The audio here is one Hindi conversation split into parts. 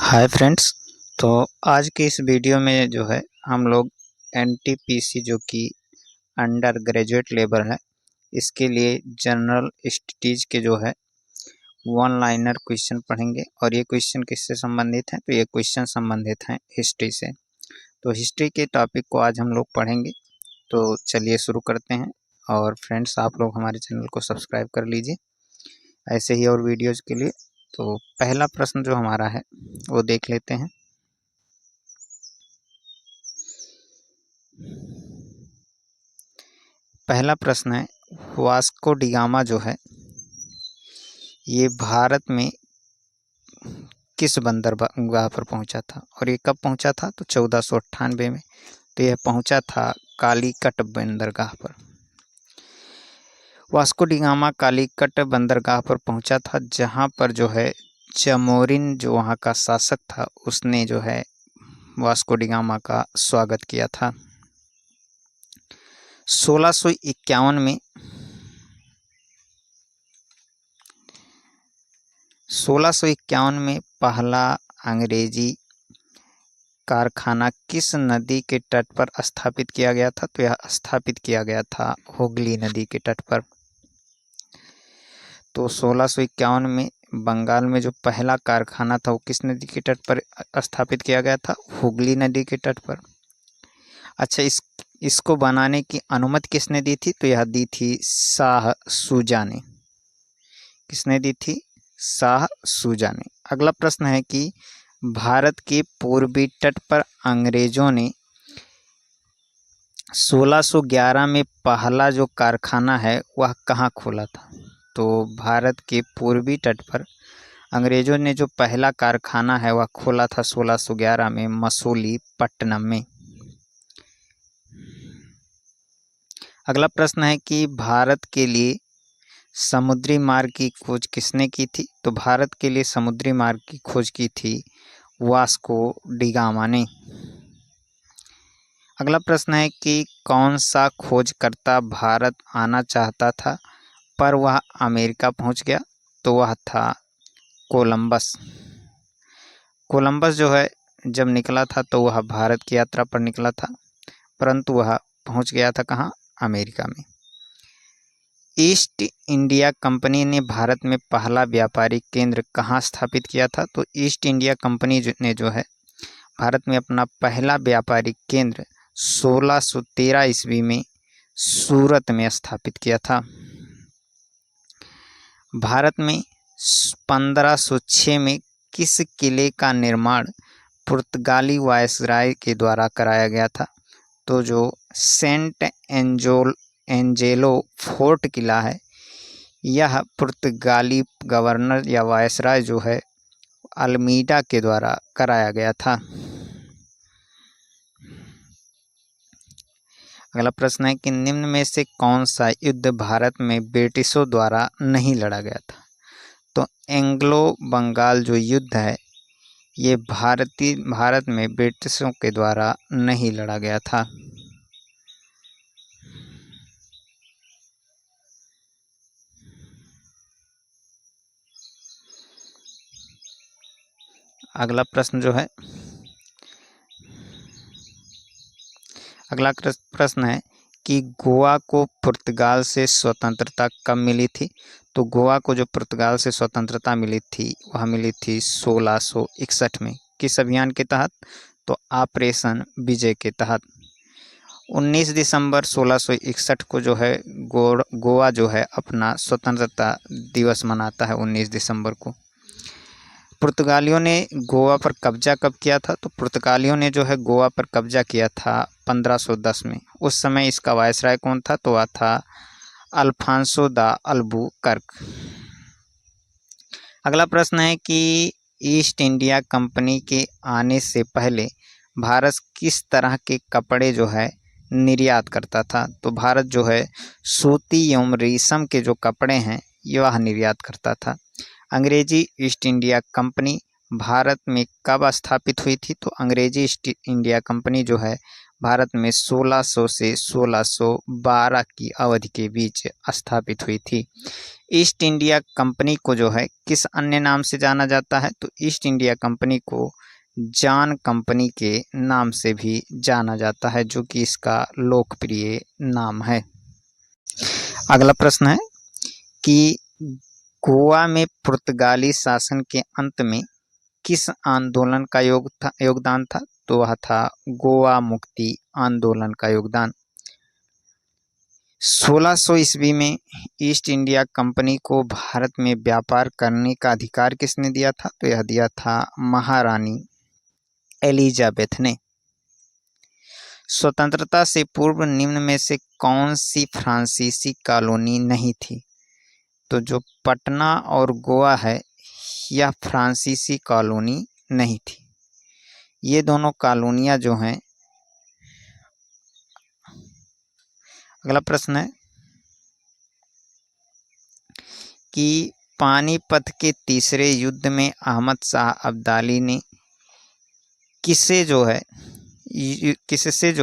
Hi friends. तो आज के इस वीडियो में जो है हम लोग एनटीपीसी जो कि अंडर ग्रेजुएट लेवल है, इसके लिए जनरल स्टडीज के जो है वन लाइनर क्वेश्चन पढ़ेंगे। और ये क्वेश्चन किससे संबंधित हैं? तो ये क्वेश्चन संबंधित हैं हिस्ट्री से। तो हिस्ट्री के टॉपिक को आज हम लोग पढ़ेंगे। तो चलिए शुरू करते हैं। और फ्रेंड्स, आप लोग हमारे चैनल को सब्सक्राइब कर लीजिए ऐसे ही और वीडियोज़ के लिए। तो पहला प्रश्न जो हमारा है वो देख लेते हैं। पहला प्रश्न है, वास्को डी गामा जो है ये भारत में किस बंदरगाह पर पहुंचा था? और ये कब पहुंचा था? तो 1498 में। तो यह पहुंचा था कालीकट बंदरगाह पर। वास्को डी गामा कालीकट बंदरगाह पर पहुंचा था, जहां पर जो है चमोरिन जो वहां का शासक था उसने जो है वास्को डी गामा का स्वागत किया था। 1651 में 1651 में पहला अंग्रेजी कारखाना किस नदी के तट पर स्थापित किया गया था? तो यह स्थापित किया गया था हुगली नदी के तट पर। तो 1651 में बंगाल में जो पहला कारखाना था वो किस नदी के तट पर स्थापित किया गया था? हुगली नदी के तट पर। अच्छा, इसको बनाने की अनुमति किसने दी थी? तो यह दी थी शाह शुजा ने। किसने दी थी? शाह शुजा ने। अगला प्रश्न है कि भारत के पूर्वी तट पर अंग्रेजों ने 1611 में पहला जो कारखाना है वह कहाँ खोला था? तो भारत के पूर्वी तट पर अंग्रेजों ने जो पहला कारखाना है वह खोला था 1611 में मसूलीपट्टनम में। अगला प्रश्न है कि भारत के लिए समुद्री मार्ग की खोज किसने की थी? तो भारत के लिए समुद्री मार्ग की खोज की थी वास्को डी गामा ने। अगला प्रश्न है कि कौन सा खोजकर्ता भारत आना चाहता था पर वह अमेरिका पहुंच गया? तो वह था कोलंबस। कोलंबस जो है जब निकला था तो वह भारत की यात्रा पर निकला था, परंतु वह पहुंच गया था कहाँ? अमेरिका में। ईस्ट इंडिया कंपनी ने भारत में पहला व्यापारिक केंद्र कहाँ स्थापित किया था? तो ईस्ट इंडिया कंपनी ने जो है भारत में अपना पहला व्यापारिक केंद्र 1613 ईस्वी में सूरत में स्थापित किया था। भारत में 1506 में किस किले का निर्माण पुर्तगाली वायसराय के द्वारा कराया गया था? तो जो सेंट एंजेलो फोर्ट किला है यह पुर्तगाली गवर्नर या वायसराय जो है अल्मीडा के द्वारा कराया गया था। अगला प्रश्न है कि निम्न में से कौन सा युद्ध भारत में ब्रिटिशों द्वारा नहीं लड़ा गया था? तो एंग्लो बंगाल जो युद्ध है ये भारत में ब्रिटिशों के द्वारा नहीं लड़ा गया था। अगला प्रश्न जो है अगला प्रश्न है कि गोवा को पुर्तगाल से स्वतंत्रता कब मिली थी? तो गोवा को जो पुर्तगाल से स्वतंत्रता मिली थी वह मिली थी 1661 में। किस अभियान के तहत? तो ऑपरेशन विजय के तहत। 19 दिसंबर 1661 को जो है गोवा जो है अपना स्वतंत्रता दिवस मनाता है 19 दिसंबर को। पुर्तगालियों ने गोवा पर कब्जा कब किया था? तो पुर्तगालियों ने जो है गोवा पर कब्जा किया था 1510 में। उस समय इसका वायसराय कौन था? तो वह था अल्फांसो दा अल्बुकर्क। अगला प्रश्न है कि ईस्ट इंडिया कंपनी के आने से पहले भारत किस तरह के कपड़े जो है निर्यात करता था? तो भारत जो है सूती एवं रेशम के जो कपड़े हैं यह निर्यात करता था। अंग्रेजी ईस्ट इंडिया कंपनी भारत में कब स्थापित हुई थी? तो अंग्रेजी ईस्ट इंडिया कंपनी जो है भारत में 1600 से 1612 की अवधि के बीच स्थापित हुई थी। ईस्ट इंडिया कंपनी को जो है किस अन्य नाम से जाना जाता है? तो ईस्ट इंडिया कंपनी को जान कंपनी के नाम से भी जाना जाता है, जो कि इसका लोकप्रिय नाम है। अगला प्रश्न है कि गोवा में पुर्तगाली शासन के अंत में किस आंदोलन का योगदान था? तो वह था गोवा मुक्ति आंदोलन का योगदान। 1600 ईस्वी में ईस्ट इंडिया कंपनी को भारत में व्यापार करने का अधिकार किसने दिया था? तो यह दिया था महारानी एलिजाबेथ ने। स्वतंत्रता से पूर्व निम्न में से कौन सी फ्रांसीसी कॉलोनी नहीं थी? तो जो पटना और गोवा है, यह फ्रांसीसी कॉलोनी नहीं थी। ये दोनों कॉलोनियां जो हैं। अगला प्रश्न है कि पानीपत के तीसरे युद्ध में अहमद शाह अब्दाली ने किससे जो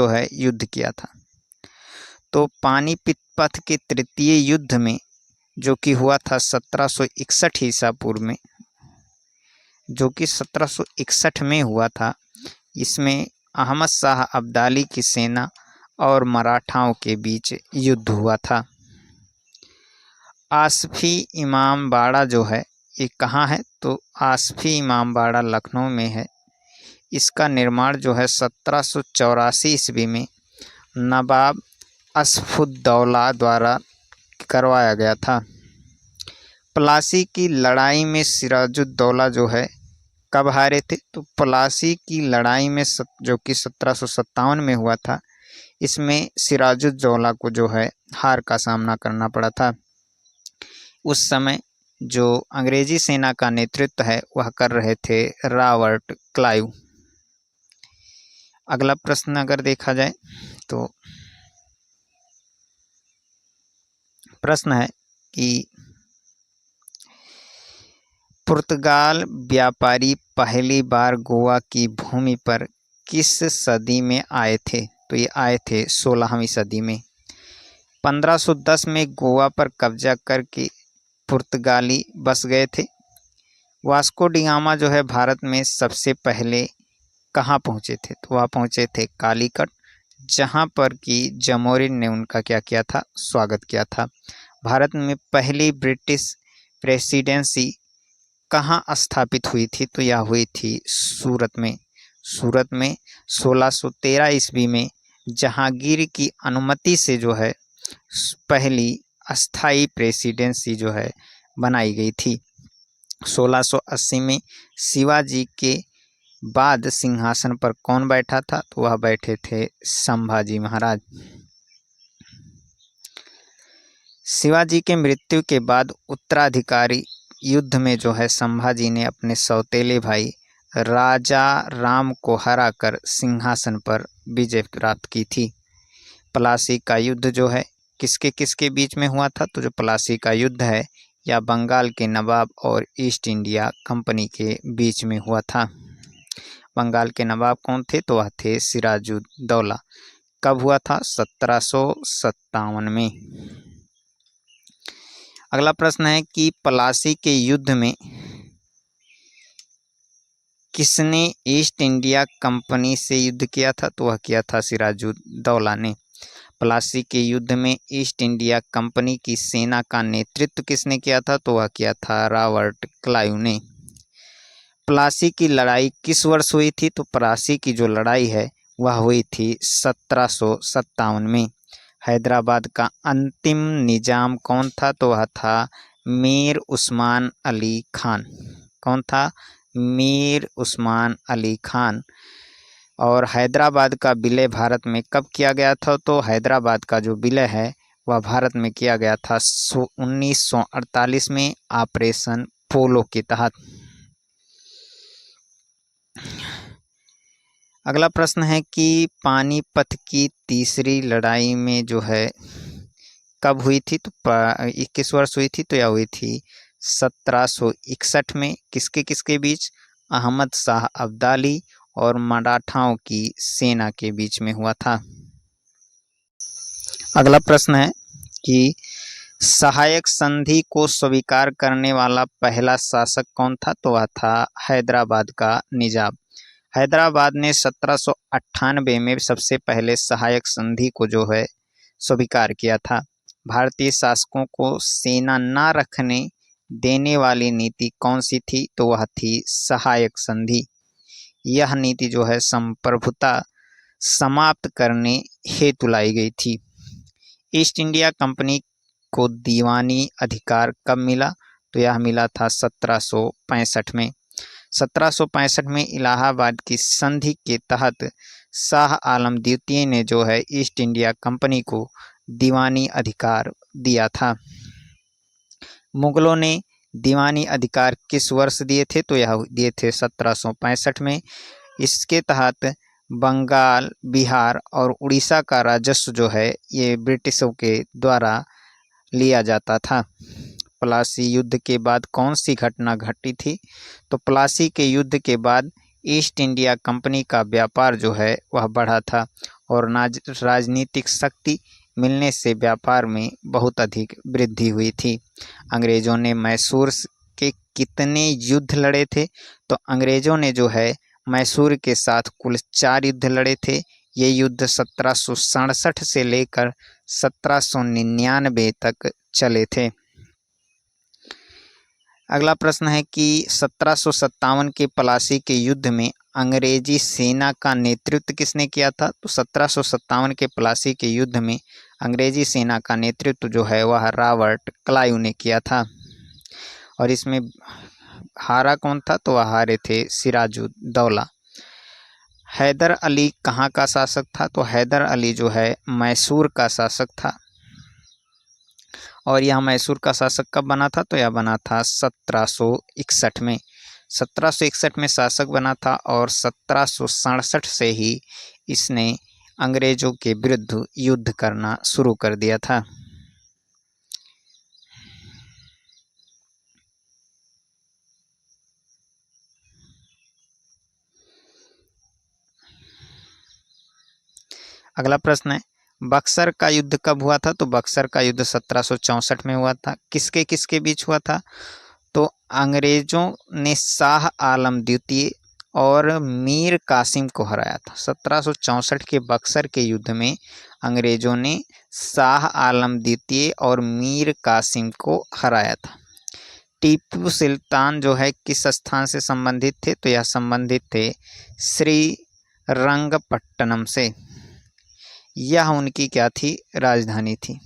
है युद्ध किया था? तो पानीपत के तृतीय युद्ध में, जो कि हुआ था 1761 ईसा पूर्व में, जो कि 1761 में हुआ था, इसमें अहमद शाह अब्दाली की सेना और मराठाओं के बीच युद्ध हुआ था। आसफी इमामबाड़ा जो है ये कहाँ है? तो आसफी इमामबाड़ा लखनऊ में है। इसका निर्माण जो है 1784 ईस्वी में नवाब असफुद्दौला द्वारा करवाया गया था। प्लासी की लड़ाई में सिराजुद्दौला जो है कब हारे थे? तो प्लासी की लड़ाई में जो कि 1757 में हुआ था, इसमें सिराजुद्दौला को जो है हार का सामना करना पड़ा था। उस समय जो अंग्रेजी सेना का नेतृत्व है वह कर रहे थे रॉबर्ट क्लाइव। अगला प्रश्न अगर देखा जाए तो प्रश्न है कि पुर्तगाल व्यापारी पहली बार गोवा की भूमि पर किस सदी में आए थे? तो ये आए थे 16वीं सदी में। 1510 में गोवा पर कब्जा करके पुर्तगाली बस गए थे। वास्को डी गामा जो है भारत में सबसे पहले कहाँ पहुँचे थे? तो वह पहुँचे थे कालीकट, जहाँ पर कि जमोरिन ने उनका क्या किया था? स्वागत किया था। भारत में पहली ब्रिटिश प्रेसिडेंसी कहाँ स्थापित हुई थी? तो यह हुई थी सूरत में। सूरत में 1613 ईस्वी में जहांगीर की अनुमति से जो है पहली अस्थाई प्रेसिडेंसी जो है बनाई गई थी। 1680 में शिवाजी के बाद सिंहासन पर कौन बैठा था? तो वह बैठे थे संभाजी महाराज। शिवाजी के मृत्यु के बाद उत्तराधिकारी युद्ध में जो है संभाजी ने अपने सौतेले भाई राजा राम को हराकर सिंहासन पर विजय प्राप्त की थी। प्लासी का युद्ध जो है किसके बीच में हुआ था? तो जो प्लासी का युद्ध है या बंगाल के नवाब और ईस्ट इंडिया कंपनी के बीच में हुआ था। बंगाल के नवाब कौन थे? तो वह थे सिराजुद्दौला। कब हुआ था? 1757 में। अगला प्रश्न है कि प्लासी के युद्ध में किसने ईस्ट इंडिया कंपनी से युद्ध किया था? तो वह किया था सिराजुद्दौला ने। प्लासी के युद्ध में ईस्ट इंडिया कंपनी की सेना का नेतृत्व किसने किया था? तो वह किया था रॉबर्ट क्लाइव ने। प्लासी की लड़ाई किस वर्ष हुई थी? तो प्लासी की जो लड़ाई है वह हुई थी 1757 में। हैदराबाद का अंतिम निजाम कौन था? तो वह था मीर उस्मान अली खान। कौन था? मीर उस्मान अली खान। और हैदराबाद का विलय भारत में कब किया गया था? तो हैदराबाद का जो विलय है वह भारत में किया गया था 1948 में ऑपरेशन पोलो के तहत। अगला प्रश्न है कि पानीपत की तीसरी लड़ाई में जो है कब हुई थी? तो किस वर्ष हुई थी? तो यह हुई थी 1761 में। किसके बीच? अहमद शाह अब्दाली और मराठाओं की सेना के बीच में हुआ था। अगला प्रश्न है कि सहायक संधि को स्वीकार करने वाला पहला शासक कौन था? तो वह था हैदराबाद का निजाम। हैदराबाद ने 1798 में सबसे पहले सहायक संधि को जो है स्वीकार किया था। भारतीय शासकों को सेना न रखने देने वाली नीति कौन सी थी? तो वह थी सहायक संधि। यह नीति जो है संप्रभुता समाप्त करने हेतु लाई गई थी। ईस्ट इंडिया कंपनी को दीवानी अधिकार कब मिला? तो यह मिला था 1765 में। 1765 में इलाहाबाद की संधि के तहत शाह आलम द्वितीय ने जो है ईस्ट इंडिया कंपनी को दीवानी अधिकार दिया था। मुगलों ने दीवानी अधिकार किस वर्ष दिए थे? तो यह दिए थे 1765 में। इसके तहत बंगाल, बिहार और उड़ीसा का राजस्व जो है ये ब्रिटिशों के द्वारा लिया जाता था। प्लासी युद्ध के बाद कौन सी घटना घटी थी? तो प्लासी के युद्ध के बाद ईस्ट इंडिया कंपनी का व्यापार जो है वह बढ़ा था और राजनीतिक शक्ति मिलने से व्यापार में बहुत अधिक वृद्धि हुई थी। अंग्रेज़ों ने मैसूर के कितने युद्ध लड़े थे? तो अंग्रेज़ों ने जो है मैसूर के साथ कुल 4 युद्ध लड़े थे। ये युद्ध 1767 से लेकर 1799 तक चले थे। अगला प्रश्न है कि 1757 के प्लासी के युद्ध में अंग्रेजी सेना का नेतृत्व किसने किया था? तो 1757 के प्लासी के युद्ध में अंग्रेजी सेना का नेतृत्व जो है वह रॉबर्ट क्लाइव ने किया था। और इसमें हारा कौन था? तो वह हारे थे सिराजुद्दौला। हैदर अली कहाँ का शासक था? तो हैदर अली जो है मैसूर का शासक था। और यह मैसूर का शासक कब बना था? तो यह बना था 1761 में। 1761 में शासक बना था और 1767 से ही इसने अंग्रेजों के विरुद्ध युद्ध करना शुरू कर दिया था। अगला प्रश्न है बक्सर का युद्ध कब हुआ था? तो बक्सर का युद्ध 1764 में हुआ था। किसके किसके बीच हुआ था? तो अंग्रेजों ने शाह आलम द्वितीय और मीर कासिम को हराया था। 1764 के बक्सर के युद्ध में अंग्रेजों ने शाह आलम द्वितीय और मीर कासिम को हराया था। टीपू सुल्तान जो है किस स्थान से संबंधित थे? तो यह संबंधित थे श्रीरंगपट्टनम से। यह उनकी क्या थी? राजधानी थी।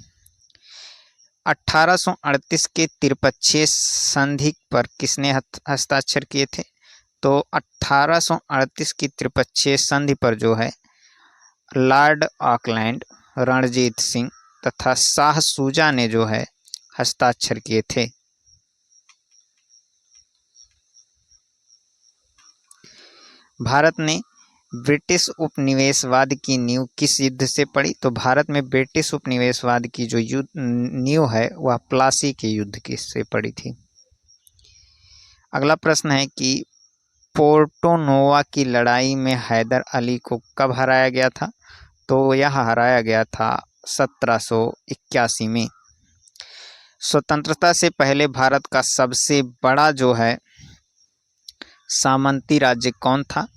1838 के त्रिपक्षीय संधि पर किसने हस्ताक्षर किए थे? तो 1838 की त्रिपक्षीय संधि पर जो है लॉर्ड ऑकलैंड, रणजीत सिंह तथा शाह सूजा ने जो है हस्ताक्षर किए थे। भारत ने ब्रिटिश उपनिवेशवाद की नींव किस युद्ध से पड़ी? तो भारत में ब्रिटिश उपनिवेशवाद की जो युद्ध नींव है वह प्लासी के युद्ध की से पड़ी थी। अगला प्रश्न है कि पोर्टो नोवा की लड़ाई में हैदर अली को कब हराया गया था? तो यह हराया गया था 1781 में। स्वतंत्रता से पहले भारत का सबसे बड़ा जो है सामंती राज्य कौन था?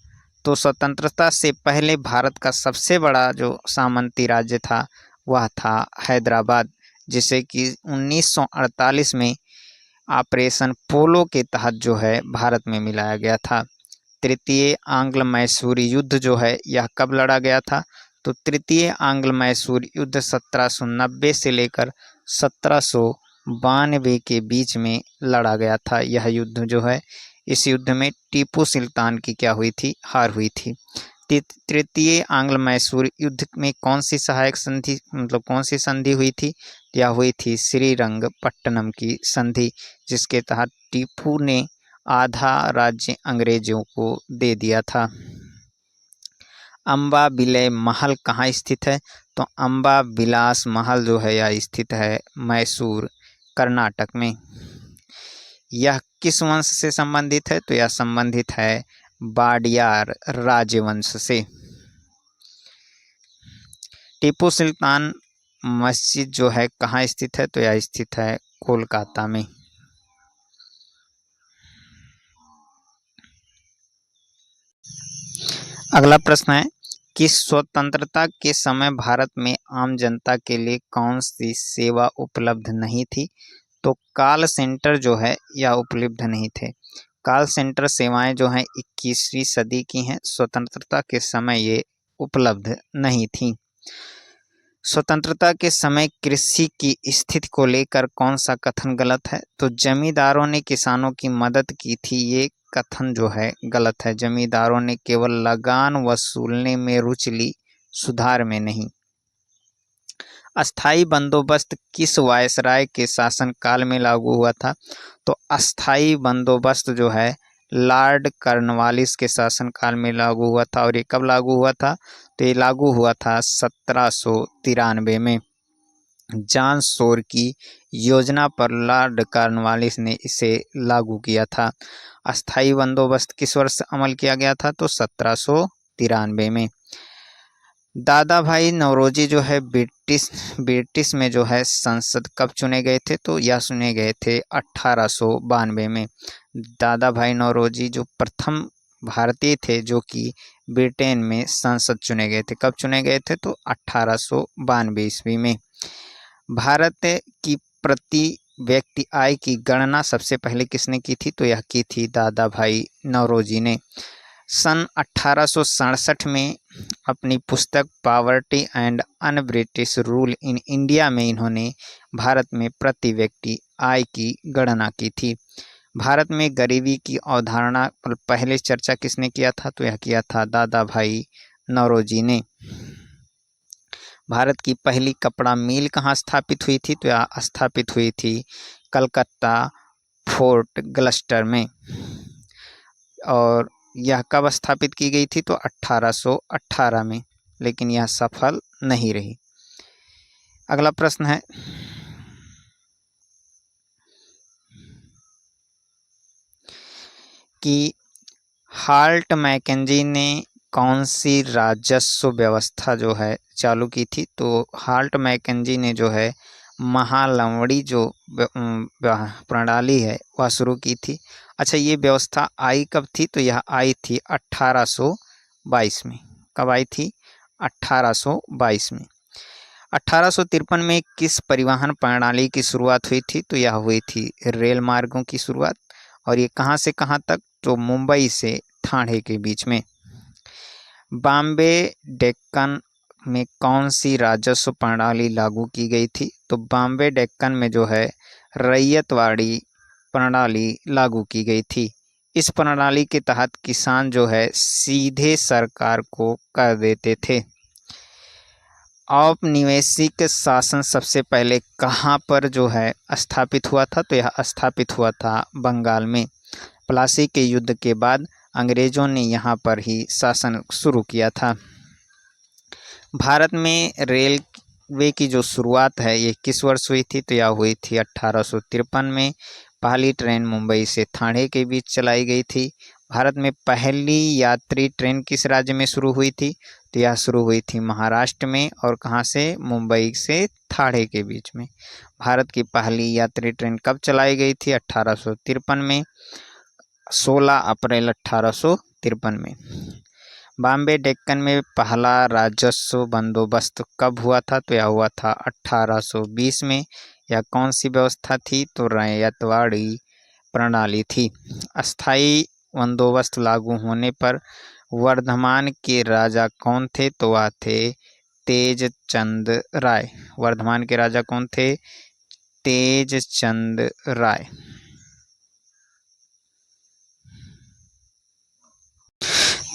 तो स्वतंत्रता से पहले भारत का सबसे बड़ा जो सामंती राज्य था वह था हैदराबाद, जिसे कि 1948 में ऑपरेशन पोलो के तहत जो है भारत में मिलाया गया था। तृतीय आंग्ल मैसूरी युद्ध जो है यह कब लड़ा गया था? तो तृतीय आंग्ल मैसूर युद्ध 1790 से लेकर 1792 के बीच में लड़ा गया था। यह युद्ध जो है इस युद्ध में टीपू सुल्तान की क्या हुई थी? हार हुई थी। तृतीय आंग्ल मैसूर युद्ध में कौन सी सहायक संधि कौन सी संधि हुई थी? यह हुई थी श्रीरंगपट्टनम की संधि, जिसके तहत टीपू ने आधा राज्य अंग्रेजों को दे दिया था। अम्बा विलय महल कहाँ स्थित है? तो अम्बा विलास महल जो है यह स्थित है मैसूर, कर्नाटक में। यह किस वंश से संबंधित है? तो यह संबंधित है वाडियार राजवंश से। टीपू सुल्तान मस्जिद जो है कहाँ स्थित है, तो यह स्थित है कोलकाता में। अगला प्रश्न है कि स्वतंत्रता के समय भारत में आम जनता के लिए कौन सी सेवा उपलब्ध नहीं थी, तो कॉल सेंटर जो है यह उपलब्ध नहीं थे। कॉल सेंटर सेवाएं जो हैं 21वीं सदी की हैं, स्वतंत्रता के समय ये उपलब्ध नहीं थी। स्वतंत्रता के समय कृषि की स्थिति को लेकर कौन सा कथन गलत है, तो जमींदारों ने किसानों की मदद की थी, ये कथन जो है गलत है। जमींदारों ने केवल लगान वसूलने में रुचि ली, सुधार में नहीं। अस्थाई बंदोबस्त किस वायसराय के शासनकाल में लागू हुआ था, तो अस्थाई बंदोबस्त जो है लॉर्ड कॉर्नवालिस के शासनकाल में लागू हुआ था। और ये कब लागू हुआ था, तो ये लागू हुआ था 1793 में। जॉन शोर की योजना पर लॉर्ड कॉर्नवालिस ने इसे लागू किया था। अस्थाई बंदोबस्त किस वर्ष अमल किया गया था, तो 1793 में। दादा भाई नौरोजी जो है ब्रिटिश में जो है संसद कब चुने गए थे, तो यह चुने गए थे 1892 में। दादा भाई नौरोजी जो प्रथम भारतीय थे जो कि ब्रिटेन में संसद चुने गए थे। कब चुने गए थे, तो 1892 ईस्वी में। भारत की प्रति व्यक्ति आय की गणना सबसे पहले किसने की थी, तो यह की थी दादा भाई नौरोजी ने। सन 1867 में अपनी पुस्तक poverty and un British rule in India में इन्होंने भारत में प्रति व्यक्ति आय की गणना की थी। भारत में गरीबी की अवधारणा पर पहले चर्चा किसने किया था, तो यह किया था दादा भाई नौरोजी ने। भारत की पहली कपड़ा मिल कहाँ स्थापित हुई थी, तो यह स्थापित हुई थी कलकत्ता फोर्ट ग्लस्टर में। और यह कब स्थापित की गई थी, तो 1818 में, लेकिन यह सफल नहीं रही। अगला प्रश्न है कि हाल्ट मैकेंजी ने कौन सी राजस्व व्यवस्था जो है चालू की थी, तो हाल्ट मैकेंजी ने जो है महालवड़ी जो प्रणाली है वह शुरू की थी। अच्छा, ये व्यवस्था आई कब थी, तो यह आई थी 1822 में। कब आई थी, 1822 में। 1853 में किस परिवहन प्रणाली की शुरुआत हुई थी, तो यह हुई थी रेल मार्गों की शुरुआत। और ये कहाँ से कहाँ तक, तो मुंबई से ठाणे के बीच में। बॉम्बे डेक्कन में कौन सी राजस्व प्रणाली लागू की गई थी, तो बॉम्बे डेक्कन में जो है रैयतवाड़ी प्रणाली लागू की गई थी। इस प्रणाली के तहत किसान जो है सीधे सरकार को कर देते थे। औपनिवेशिक शासन सबसे पहले कहाँ पर जो है स्थापित हुआ था, तो यह स्थापित हुआ था बंगाल में। प्लासी के युद्ध के बाद अंग्रेजों ने यहाँ पर ही शासन शुरू किया था। भारत में रेलवे की जो शुरुआत है ये किस वर्ष हुई थी, तो यह हुई थी 1853 में। पहली ट्रेन मुंबई से ठाणे के बीच चलाई गई थी। भारत में पहली यात्री ट्रेन किस राज्य में शुरू हुई थी, तो यह शुरू हुई थी महाराष्ट्र में। और कहाँ से, मुंबई से ठाणे के बीच में। भारत की पहली यात्री ट्रेन कब चलाई गई थी, 1853 में, 16 अप्रैल 1853 में। बॉम्बे डेक्कन में पहला राजस्व बंदोबस्त कब हुआ था, तो यह हुआ था 1820 में। यह कौन सी व्यवस्था थी, तो रैयतवाड़ी प्रणाली थी। अस्थाई बंदोबस्त लागू होने पर वर्धमान के राजा कौन थे, तो वह थे तेजचंद राय। वर्धमान के राजा कौन थे, तेजचंद राय।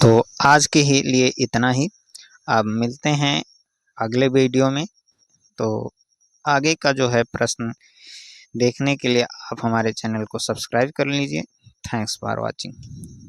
तो आज के ही लिए इतना ही। अब मिलते हैं अगले वीडियो में। तो आगे का जो है प्रश्न देखने के लिए आप हमारे चैनल को सब्सक्राइब कर लीजिए। Thanks for watching.